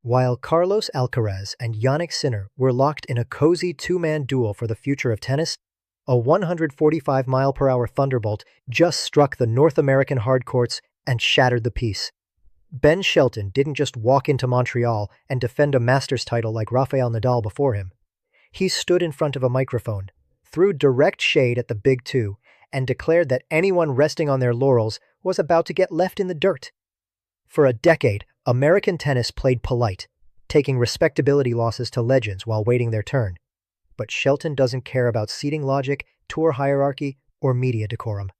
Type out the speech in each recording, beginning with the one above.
While Carlos Alcaraz and Jannik were locked in a cozy two-man duel for the future of tennis, a 145-mile-per-hour thunderbolt just struck the North American hard courts and shattered the peace. Ben Shelton didn't just walk into Montreal and defend a Masters title like Rafael Nadal before him. He stood in front of a microphone, threw direct shade at the Big Two, and declared that anyone resting on their laurels was about to get left in the dirt. For a decade, American tennis played polite, taking respectability losses to legends while waiting their turn. But Shelton doesn't care about seeding logic, tour hierarchy, or media decorum.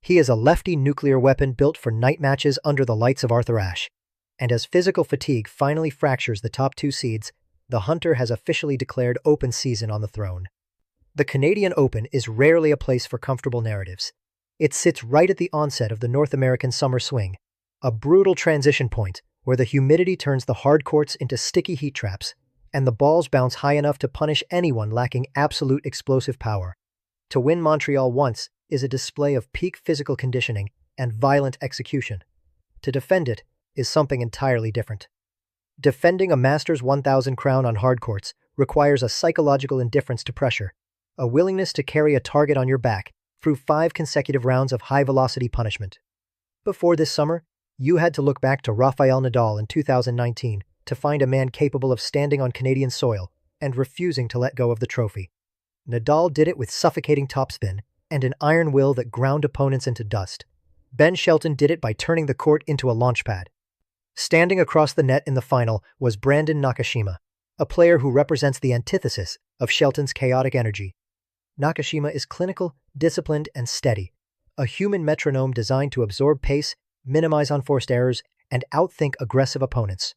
He is a lefty nuclear weapon built for night matches under the lights of Arthur Ashe. And as physical fatigue finally fractures the top two seeds, the Hunter has officially declared open season on the throne. The Canadian Open is rarely a place for comfortable narratives. It sits right at the onset of the North American summer swing, a brutal transition point where the humidity turns the hard courts into sticky heat traps, and the balls bounce high enough to punish anyone lacking absolute explosive power. To win Montreal once is a display of peak physical conditioning and violent execution. To defend it is something entirely different. Defending a Masters 1000 crown on hard courts requires a psychological indifference to pressure, a willingness to carry a target on your back through 5 consecutive rounds of high-velocity punishment. Before this summer, you had to look back to Rafael Nadal in 2019 to find a man capable of standing on Canadian soil and refusing to let go of the trophy. Nadal did it with suffocating topspin and an iron will that ground opponents into dust. Ben Shelton did it by turning the court into a launchpad. Standing across the net in the final was Brandon Nakashima, a player who represents the antithesis of Shelton's chaotic energy. Nakashima is clinical, disciplined, and steady, a human metronome designed to absorb pace, minimize unforced errors, and outthink aggressive opponents.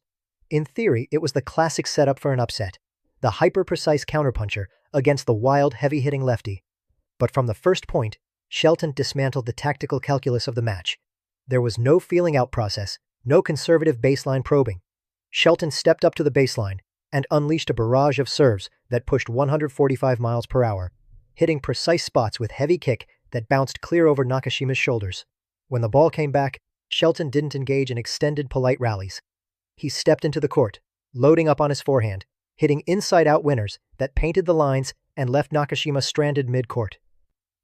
In theory, it was the classic setup for an upset, the hyper-precise counterpuncher against the wild, heavy-hitting lefty. But from the first point, Shelton dismantled the tactical calculus of the match. There was no feeling-out process, no conservative baseline probing. Shelton stepped up to the baseline and unleashed a barrage of serves that pushed 145 miles per hour, hitting precise spots with heavy kick that bounced clear over Nakashima's shoulders. When the ball came back, Shelton didn't engage in extended polite rallies. He stepped into the court, loading up on his forehand, hitting inside-out winners that painted the lines and left Nakashima stranded mid-court.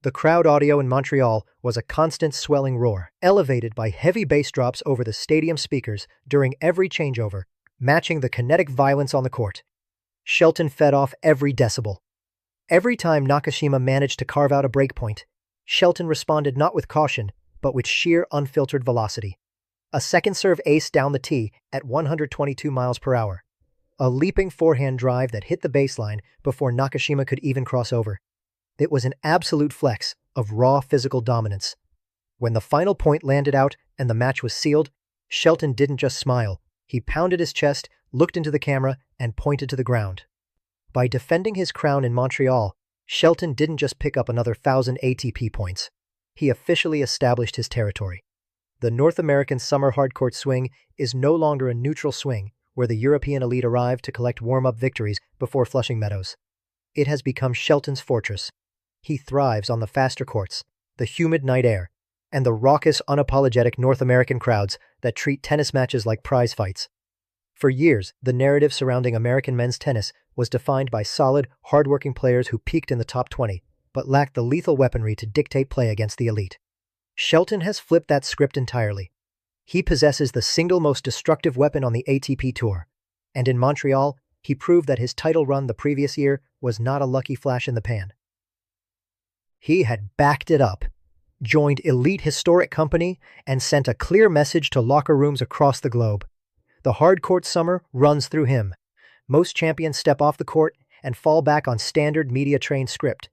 The crowd audio in Montreal was a constant swelling roar, elevated by heavy bass drops over the stadium speakers during every changeover, matching the kinetic violence on the court. Shelton fed off every decibel. Every time Nakashima managed to carve out a breakpoint, Shelton responded not with caution, but with sheer unfiltered velocity. A second serve ace down the tee at 122 miles per hour. A leaping forehand drive that hit the baseline before Nakashima could even cross over. It was an absolute flex of raw physical dominance. When the final point landed out and the match was sealed, Shelton didn't just smile. He pounded his chest, looked into the camera, and pointed to the ground. By defending his crown in Montreal, Shelton didn't just pick up another 1,000 ATP points. He officially established his territory. The North American summer hardcourt swing is no longer a neutral swing where the European elite arrive to collect warm-up victories before Flushing Meadows. It has become Shelton's fortress. He thrives on the faster courts, the humid night air, and the raucous, unapologetic North American crowds that treat tennis matches like prize fights. For years, the narrative surrounding American men's tennis was defined by solid, hardworking players who peaked in the top 20, but lacked the lethal weaponry to dictate play against the elite. Shelton has flipped that script entirely. He possesses the single most destructive weapon on the ATP Tour, and in Montreal, he proved that his title run the previous year was not a lucky flash in the pan. He had backed it up, joined elite historic company, and sent a clear message to locker rooms across the globe. The hard-court summer runs through him. Most champions step off the court and fall back on standard media-trained script.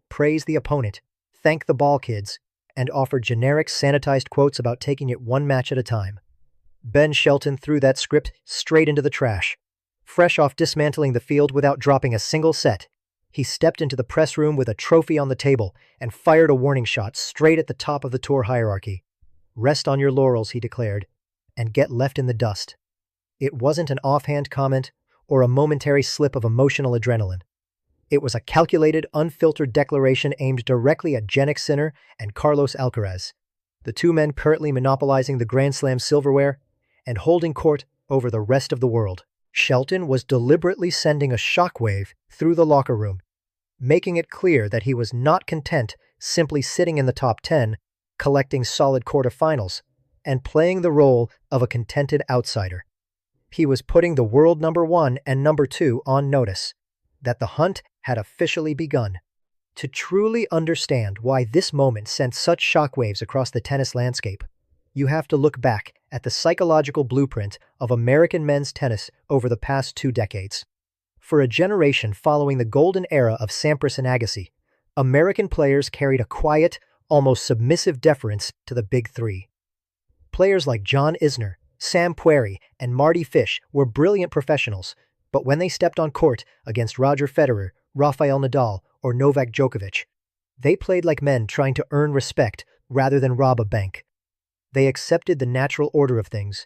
Praise the opponent, thank the ball kids, and offer generic sanitized quotes about taking it one match at a time. Ben Shelton threw that script straight into the trash. Fresh off dismantling the field without dropping a single set, he stepped into the press room with a trophy on the table and fired a warning shot straight at the top of the tour hierarchy. Rest on your laurels, he declared, and get left in the dust. It wasn't an offhand comment or a momentary slip of emotional adrenaline. It was a calculated, unfiltered declaration aimed directly at Jannik and Carlos Alcaraz, the two men currently monopolizing the Grand Slam silverware and holding court over the rest of the world. Shelton was deliberately sending a shockwave through the locker room, making it clear that he was not content simply sitting in the top 10, collecting solid quarterfinals, and playing the role of a contented outsider. He was putting the world number 1 and number 2 on notice that the hunt had officially begun. To truly understand why this moment sent such shockwaves across the tennis landscape, you have to look back at the psychological blueprint of American men's tennis over the past 2 decades. For a generation following the golden era of Sampras and Agassi, American players carried a quiet, almost submissive deference to the Big Three. Players like John Isner, Sam Querrey, and Marty Fish were brilliant professionals, but when they stepped on court against Roger Federer, Rafael Nadal, or Novak Djokovic, they played like men trying to earn respect rather than rob a bank. They accepted the natural order of things.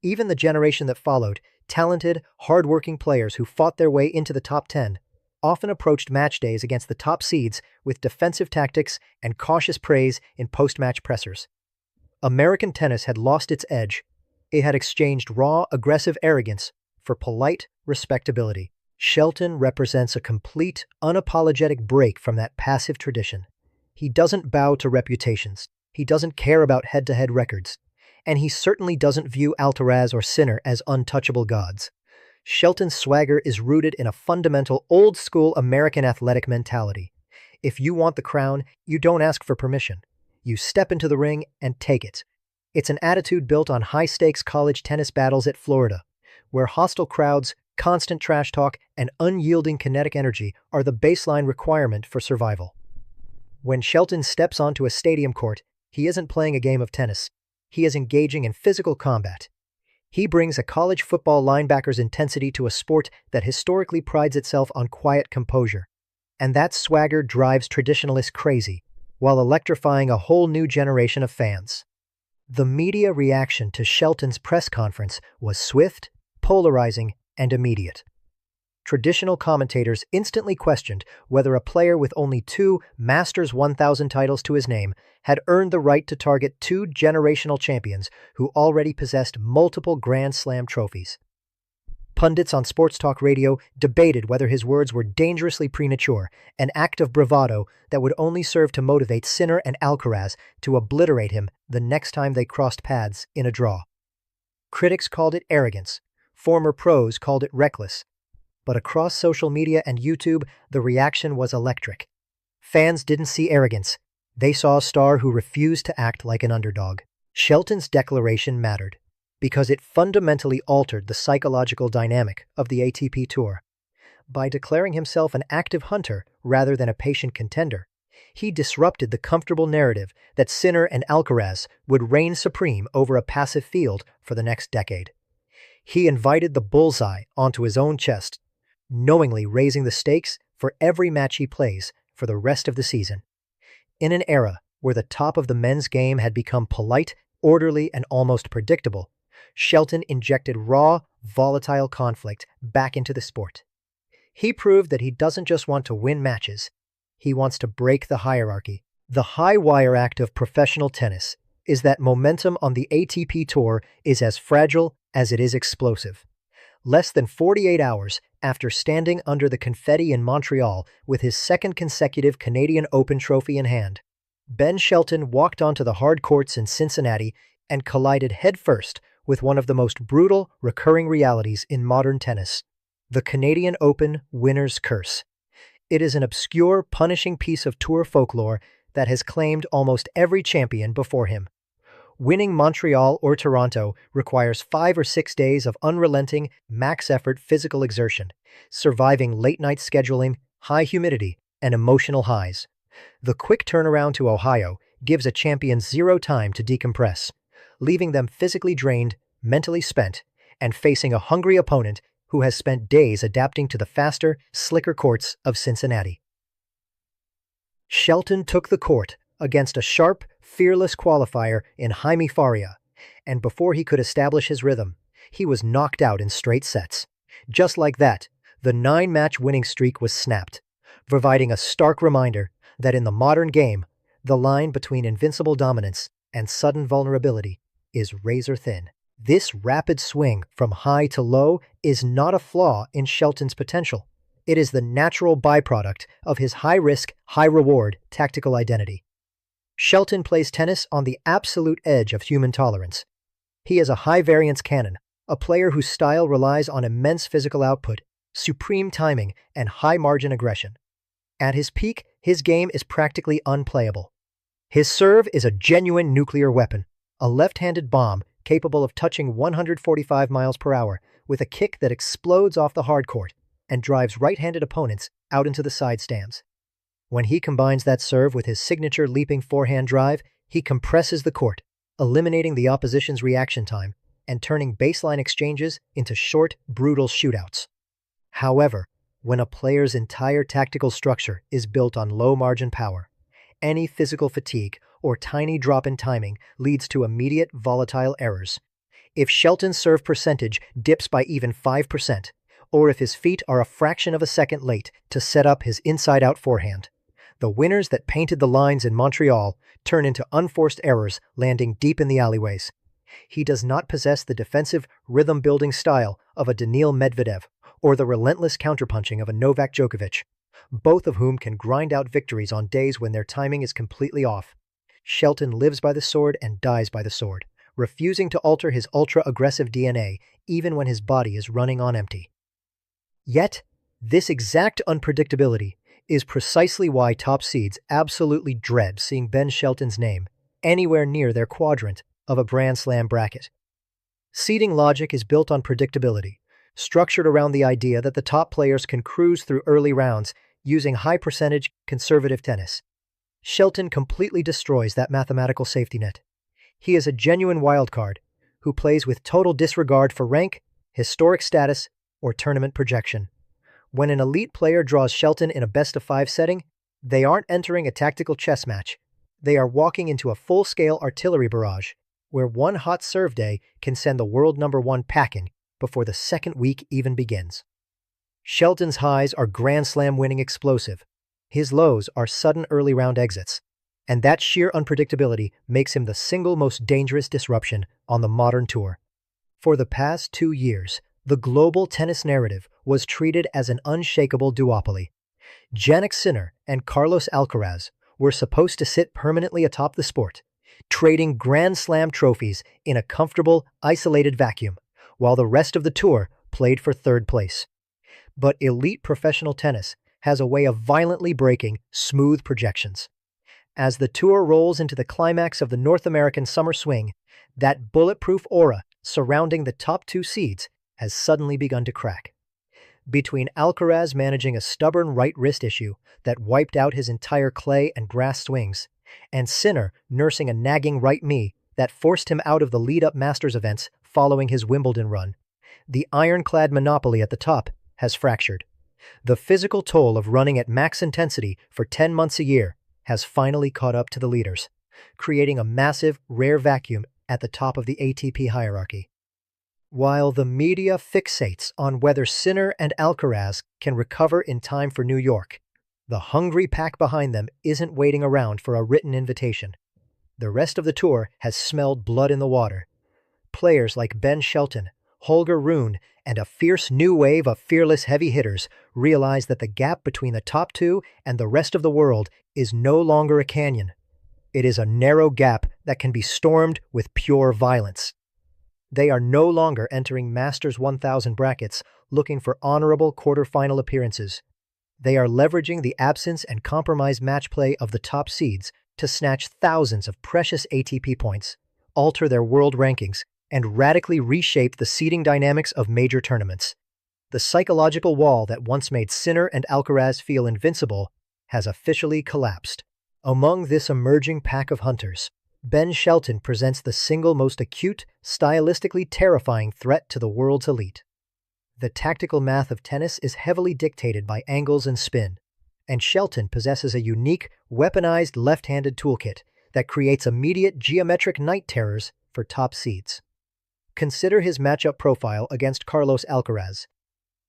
Even the generation that followed, talented, hard-working players who fought their way into the top 10, often approached match days against the top seeds with defensive tactics and cautious praise in post-match pressers. American tennis had lost its edge. It had exchanged raw, aggressive arrogance for polite respectability. Shelton represents a complete, unapologetic break from that passive tradition. He doesn't bow to reputations. He doesn't care about head-to-head records. And he certainly doesn't view Alcaraz or Sinner as untouchable gods. Shelton's swagger is rooted in a fundamental, old-school American athletic mentality. If you want the crown, you don't ask for permission. You step into the ring and take it. It's an attitude built on high-stakes college tennis battles at Florida, where hostile crowds, constant trash talk, and unyielding kinetic energy are the baseline requirement for survival. When Shelton steps onto a stadium court, he isn't playing a game of tennis. He is engaging in physical combat. He brings a college football linebacker's intensity to a sport that historically prides itself on quiet composure. And that swagger drives traditionalists crazy, while electrifying a whole new generation of fans. The media reaction to Shelton's press conference was swift, polarizing, and immediate. Traditional commentators instantly questioned whether a player with only 2 Masters 1000 titles to his name had earned the right to target 2 generational champions who already possessed multiple Grand Slam trophies. Pundits on sports talk radio debated whether his words were dangerously premature, an act of bravado that would only serve to motivate Sinner and Alcaraz to obliterate him the next time they crossed paths in a draw. Critics called it arrogance. Former pros called it reckless. But across social media and YouTube, the reaction was electric. Fans didn't see arrogance. They saw a star who refused to act like an underdog. Shelton's declaration mattered because it fundamentally altered the psychological dynamic of the ATP Tour. By declaring himself an active hunter rather than a patient contender, he disrupted the comfortable narrative that Sinner and Alcaraz would reign supreme over a passive field for the next decade. He invited the bullseye onto his own chest, knowingly raising the stakes for every match he plays for the rest of the season. In an era where the top of the men's game had become polite, orderly, and almost predictable, Shelton injected raw, volatile conflict back into the sport. He proved that he doesn't just want to win matches, he wants to break the hierarchy. The high-wire act of professional tennis is that momentum on the ATP Tour is as fragile as it is explosive. Less than 48 hours after standing under the confetti in Montreal with his second consecutive Canadian Open trophy in hand, Ben Shelton walked onto the hard courts in Cincinnati and collided headfirst with one of the most brutal, recurring realities in modern tennis, the Canadian Open winner's curse. It is an obscure, punishing piece of tour folklore that has claimed almost every champion before him. Winning Montreal or Toronto requires 5 or 6 days of unrelenting, max-effort physical exertion, surviving late-night scheduling, high humidity, and emotional highs. The quick turnaround to Ohio gives a champion 0 time to decompress, leaving them physically drained, mentally spent, and facing a hungry opponent who has spent days adapting to the faster, slicker courts of Cincinnati. Shelton took the court against a sharp, fearless qualifier in Jaime Faria, and before he could establish his rhythm, he was knocked out in straight sets. Just like that, the 9-match winning streak was snapped, providing a stark reminder that in the modern game, the line between invincible dominance and sudden vulnerability is razor thin. This rapid swing from high to low is not a flaw in Shelton's potential. It is the natural byproduct of his high-risk, high-reward tactical identity. Shelton plays tennis on the absolute edge of human tolerance. He is a high-variance cannon, a player whose style relies on immense physical output, supreme timing, and high-margin aggression. At his peak, his game is practically unplayable. His serve is a genuine nuclear weapon, a left-handed bomb capable of touching 145 miles per hour with a kick that explodes off the hard court and drives right-handed opponents out into the side stands. When he combines that serve with his signature leaping forehand drive, he compresses the court, eliminating the opposition's reaction time and turning baseline exchanges into short, brutal shootouts. However, when a player's entire tactical structure is built on low-margin power, any physical fatigue or tiny drop in timing leads to immediate volatile errors. If Shelton's serve percentage dips by even 5%, or if his feet are a fraction of a second late to set up his inside-out forehand, the winners that painted the lines in Montreal turn into unforced errors landing deep in the alleyways. He does not possess the defensive, rhythm-building style of a Daniil Medvedev or the relentless counterpunching of a Novak Djokovic, both of whom can grind out victories on days when their timing is completely off. Shelton lives by the sword and dies by the sword, refusing to alter his ultra-aggressive DNA even when his body is running on empty. Yet, this exact unpredictability is precisely why top seeds absolutely dread seeing Ben Shelton's name anywhere near their quadrant of a Grand Slam bracket. Seeding logic is built on predictability, structured around the idea that the top players can cruise through early rounds using high-percentage, conservative tennis. Shelton completely destroys that mathematical safety net. He is a genuine wildcard who plays with total disregard for rank, historic status, or tournament projection. When an elite player draws Shelton in a best-of-5 setting, they aren't entering a tactical chess match. They are walking into a full-scale artillery barrage, where one hot serve day can send the world number 1 packing before the second week even begins. Shelton's highs are Grand Slam winning explosive. His lows are sudden early round exits. And that sheer unpredictability makes him the single most dangerous disruption on the modern tour. For the past 2 years, the global tennis narrative was treated as an unshakable duopoly. Jannik and Carlos Alcaraz were supposed to sit permanently atop the sport, trading Grand Slam trophies in a comfortable, isolated vacuum, while the rest of the tour played for third place. But elite professional tennis has a way of violently breaking smooth projections. As the tour rolls into the climax of the North American summer swing, that bulletproof aura surrounding the top 2 seeds has suddenly begun to crack. Between Alcaraz managing a stubborn right wrist issue that wiped out his entire clay and grass swings, and Sinner nursing a nagging right knee that forced him out of the lead-up Masters events following his Wimbledon run, the ironclad monopoly at the top has fractured. The physical toll of running at max intensity for 10 months a year has finally caught up to the leaders, creating a massive, rare vacuum at the top of the ATP hierarchy. While the media fixates on whether Sinner and Alcaraz can recover in time for New York, the hungry pack behind them isn't waiting around for a written invitation. The rest of the tour has smelled blood in the water. Players like Ben Shelton, Holger Rune, and a fierce new wave of fearless heavy hitters realize that the gap between the top 2 and the rest of the world is no longer a canyon. It is a narrow gap that can be stormed with pure violence. They are no longer entering Masters 1000 brackets looking for honorable quarterfinal appearances. They are leveraging the absence and compromise match play of the top seeds to snatch thousands of precious ATP points, alter their world rankings, and radically reshape the seeding dynamics of major tournaments. The psychological wall that once made Sinner and Alcaraz feel invincible has officially collapsed. Among this emerging pack of hunters, Ben Shelton presents the single most acute, stylistically terrifying threat to the world's elite. The tactical math of tennis is heavily dictated by angles and spin, and Shelton possesses a unique, weaponized left-handed toolkit that creates immediate geometric night terrors for top seeds. Consider his matchup profile against Carlos Alcaraz.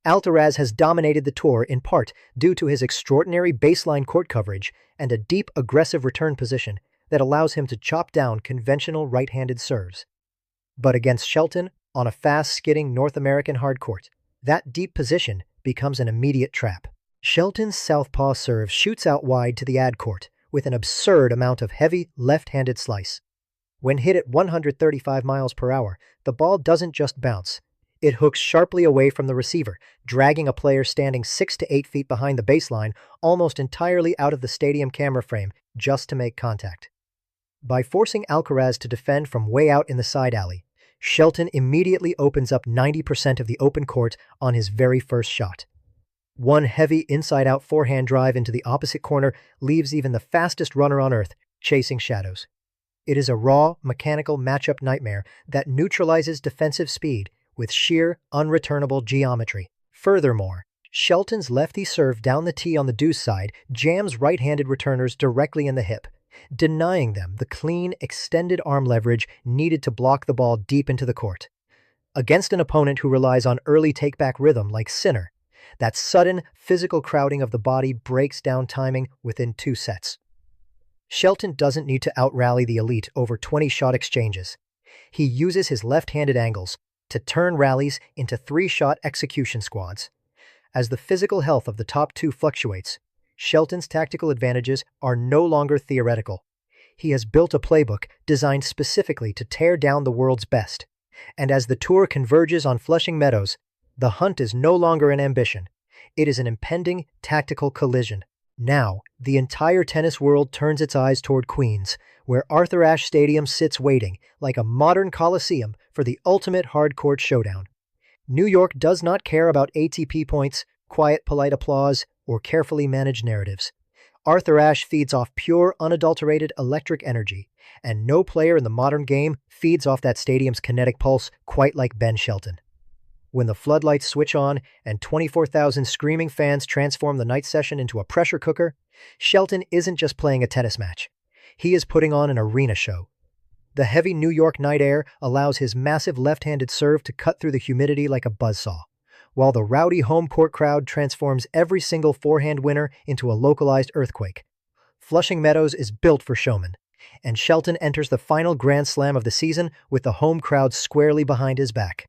Alcaraz has dominated the tour in part due to his extraordinary baseline court coverage and a deep, aggressive return position that allows him to chop down conventional right-handed serves. But against Shelton, on a fast, skidding North American hard court, that deep position becomes an immediate trap. Shelton's southpaw serve shoots out wide to the ad court with an absurd amount of heavy, left-handed slice. When hit at 135 miles per hour, the ball doesn't just bounce. It hooks sharply away from the receiver, dragging a player standing 6 to 8 feet behind the baseline almost entirely out of the stadium camera frame just to make contact. By forcing Alcaraz to defend from way out in the side alley, Shelton immediately opens up 90% of the open court on his very first shot. One heavy inside-out forehand drive into the opposite corner leaves even the fastest runner on earth chasing shadows. It is a raw, mechanical matchup nightmare that neutralizes defensive speed with sheer, unreturnable geometry. Furthermore, Shelton's lefty serve down the tee on the deuce side jams right-handed returners directly in the hip, denying them the clean, extended arm leverage needed to block the ball deep into the court. Against an opponent who relies on early take-back rhythm like Sinner, that sudden, physical crowding of the body breaks down timing within 2 sets. Shelton doesn't need to out-rally the elite over 20 shot exchanges. He uses his left-handed angles to turn rallies into 3-shot execution squads. As the physical health of the top 2 fluctuates, Shelton's tactical advantages are no longer theoretical. He has built a playbook designed specifically to tear down the world's best. And as the tour converges on Flushing Meadows, the hunt is no longer an ambition. It is an impending tactical collision. Now, the entire tennis world turns its eyes toward Queens, where Arthur Ashe Stadium sits waiting like a modern coliseum for the ultimate hard-court showdown. New York does not care about ATP points, quiet, polite applause, or carefully managed narratives. Arthur Ashe feeds off pure, unadulterated electric energy, and no player in the modern game feeds off that stadium's kinetic pulse quite like Ben Shelton. When the floodlights switch on and 24,000 screaming fans transform the night session into a pressure cooker, Shelton isn't just playing a tennis match. He is putting on an arena show. The heavy New York night air allows his massive left-handed serve to cut through the humidity like a buzzsaw, while the rowdy home court crowd transforms every single forehand winner into a localized earthquake. Flushing Meadows is built for showmen, and Shelton enters the final Grand Slam of the season with the home crowd squarely behind his back.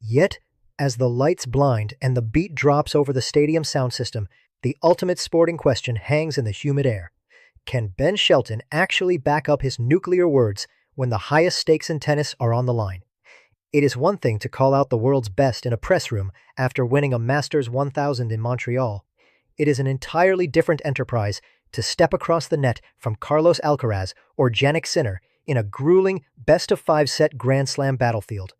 Yet, as the lights blind and the beat drops over the stadium sound system, the ultimate sporting question hangs in the humid air. Can Ben Shelton actually back up his nuclear words when the highest stakes in tennis are on the line? It is one thing to call out the world's best in a press room after winning a Masters 1000 in Montreal. It is an entirely different enterprise to step across the net from Carlos Alcaraz or Jannik Sinner in a grueling best-of-5-set Grand Slam battlefield.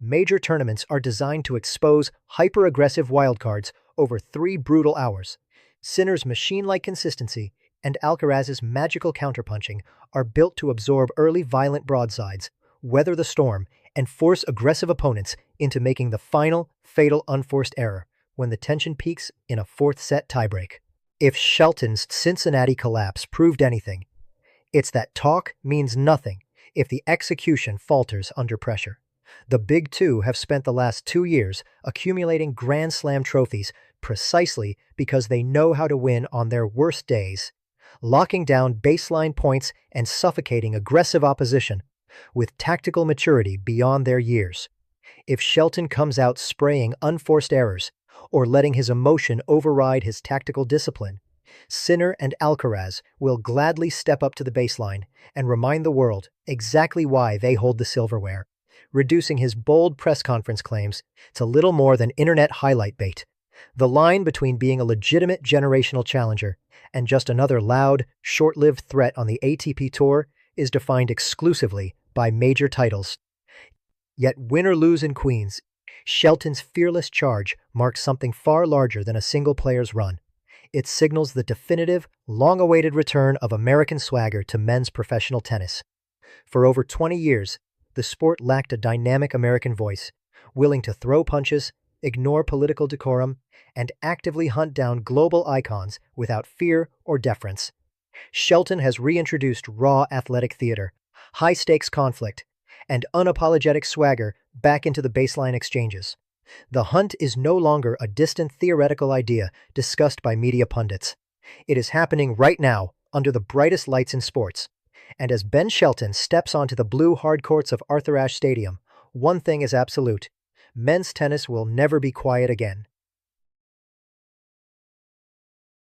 Major tournaments are designed to expose hyper-aggressive wildcards over 3 brutal hours. Sinner's machine-like consistency and Alcaraz's magical counterpunching are built to absorb early violent broadsides, weather the storm, and force aggressive opponents into making the final, fatal unforced error when the tension peaks in a 4th-set tiebreak. If Shelton's Cincinnati collapse proved anything, it's that talk means nothing if the execution falters under pressure. The Big Two have spent the last 2 years accumulating Grand Slam trophies precisely because they know how to win on their worst days, locking down baseline points and suffocating aggressive opposition with tactical maturity beyond their years. If Shelton comes out spraying unforced errors or letting his emotion override his tactical discipline, Sinner and Alcaraz will gladly step up to the baseline and remind the world exactly why they hold the silverware, reducing his bold press conference claims to little more than internet highlight bait. The line between being a legitimate generational challenger and just another loud, short-lived threat on the ATP Tour is defined exclusively by major titles. Yet win or lose in Queens, Shelton's fearless charge marks something far larger than a single player's run. It signals the definitive, long-awaited return of American swagger to men's professional tennis. For over 20 years, the sport lacked a dynamic American voice, willing to throw punches, ignore political decorum, and actively hunt down global icons without fear or deference. Shelton has reintroduced raw athletic theater, high-stakes conflict, and unapologetic swagger back into the baseline exchanges. The hunt is no longer a distant theoretical idea discussed by media pundits. It is happening right now under the brightest lights in sports. And as Ben Shelton steps onto the blue hardcourts of Arthur Ashe Stadium, one thing is absolute: men's tennis will never be quiet again.